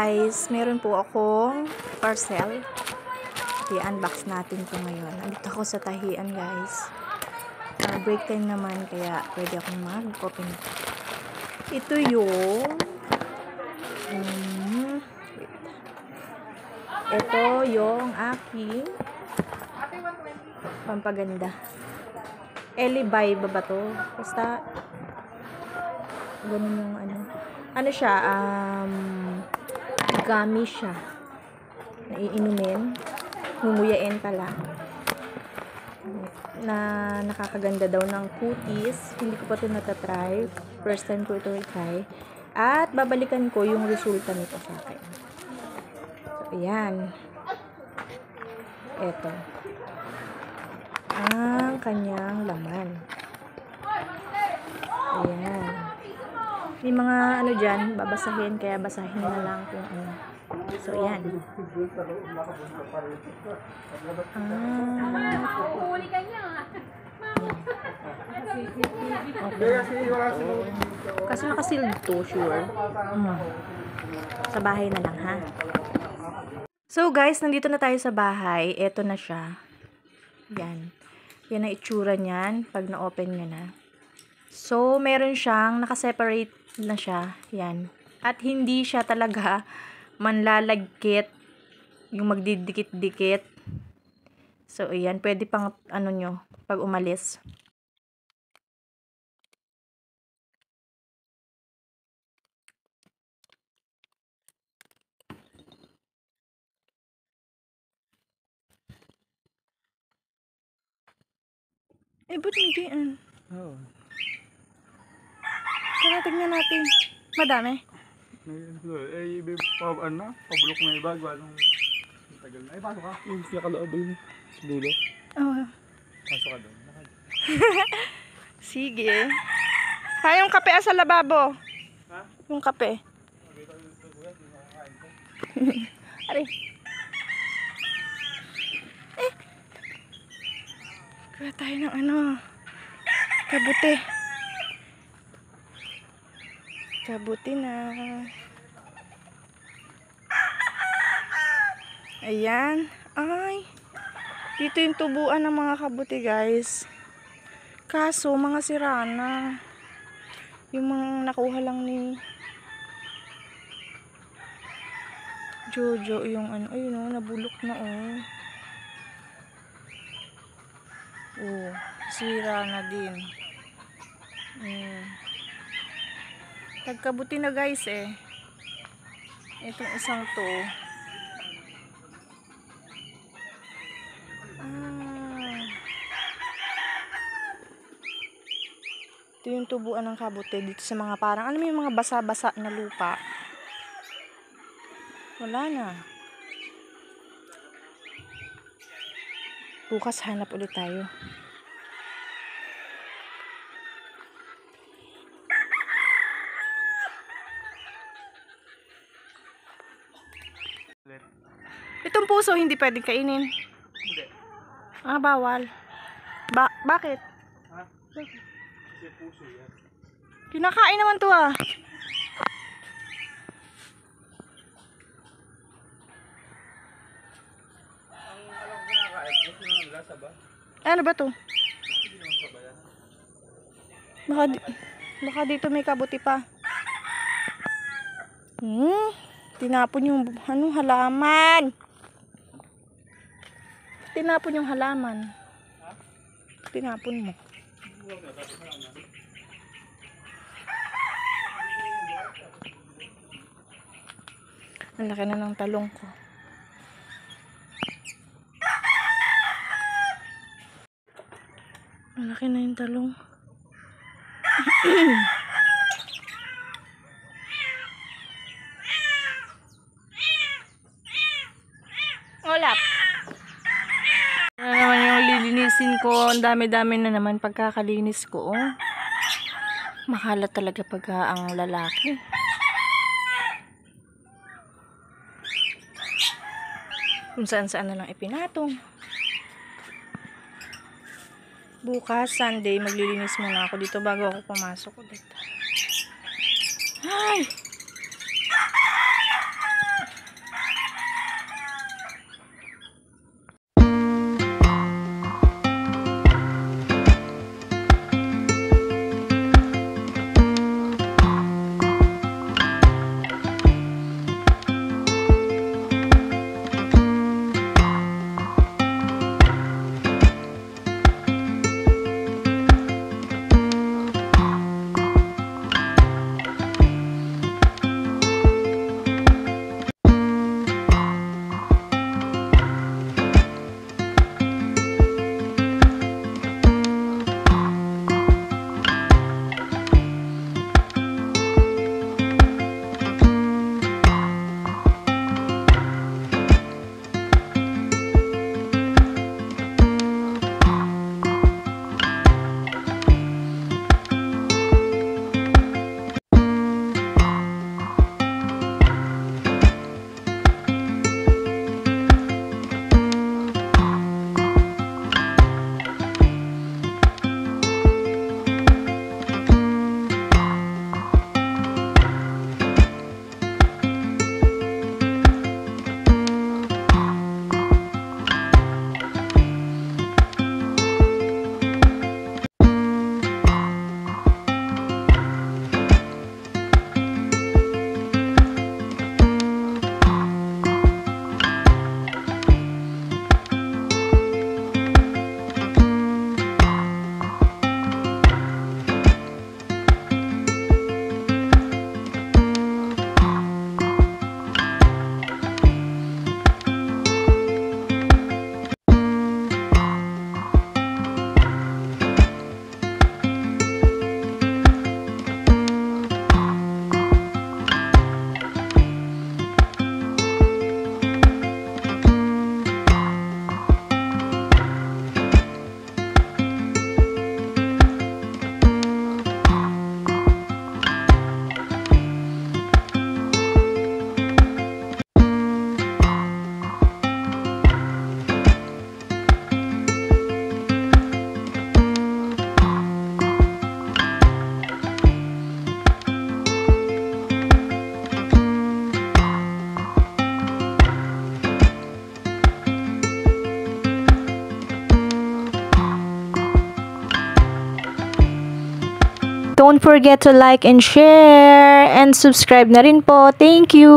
guys, meron po akong parcel. I-unbox natin po ngayon. Andito ako sa tahian guys. Break time naman kaya pwede akong mag-open. Ito yung ito yung aking pampaganda. Elibay ba to? Basta ganun yung ano siya, gummy siya. Naiinumin. Humuyain pala. Na nakakaganda daw ng cuties. Hindi ko pa ito natatry. First time ko ito i-try. At babalikan ko yung resulta nito sa akin. So, ayan. Ito. Ang kanyang laman. Ayan. May mga ano dyan, babasahin. Kaya basahin na lang kung ano. So, ayan. Kasi nakasealed to, sure. Sa bahay na lang, ha? So, guys, nandito na tayo sa bahay. Ito na siya. Yan. Yan ang itsura niyan pag na-open nyo na. So, meron siyang nakaseparate na siya. Yan. At hindi siya talaga manlalagkit yung magdidikit-dikit. So, ayan. Pwede pang ano nyo pag umalis. Ba't hindi yan? Oo. Tara, tignan natin. Madami. Pabulok na iba, anong tagal na. Pasok ka. Yung nakalaabal mo. Sa dulo. Oh. Pasok ka doon. Sige. Yung kape sa lababo. Ha? Yung kape. Ari. Kuha tayo ng kabuti. Kabuti na. Ayan. Ay. Dito yung tubuan ng mga kabuti, guys. Kaso, mga sira na. Yung mga nakuha lang ni Jojo, yung ayun nabulok na sira na din. Tagkabuti na guys itong isang to. Ito yung tubuan ng kabuti dito sa mga parang alam mo yung mga basa-basa na lupa. Wala na. Bukas hanap ulit tayo. Itong puso hindi pwedeng kainin. Hindi. Bawal. Bakit? Ha? Kasi puso yan. Kinakain naman to Ang alam ko kinakain, puso na lasa ba? Ano ba to? Hindi naman sabayan. Baka dito may kabuti pa. Tinapon yung halaman. Tinapon yung halaman. Ha? Tinapon mo. Ang laki na ng talong ko. Ang laki na yung talong. Olap. Ano naman yung lilinisin ko. Ang dami-dami na naman pagkakalinis ko. Makalat talaga pag ang lalaki. Kung saan-saan na lang ipinatong. Bukas, Sunday, maglilinis muna ako dito bago ako pumasok ulit. Ay! Don't forget to like and share and subscribe na rin po. Thank you!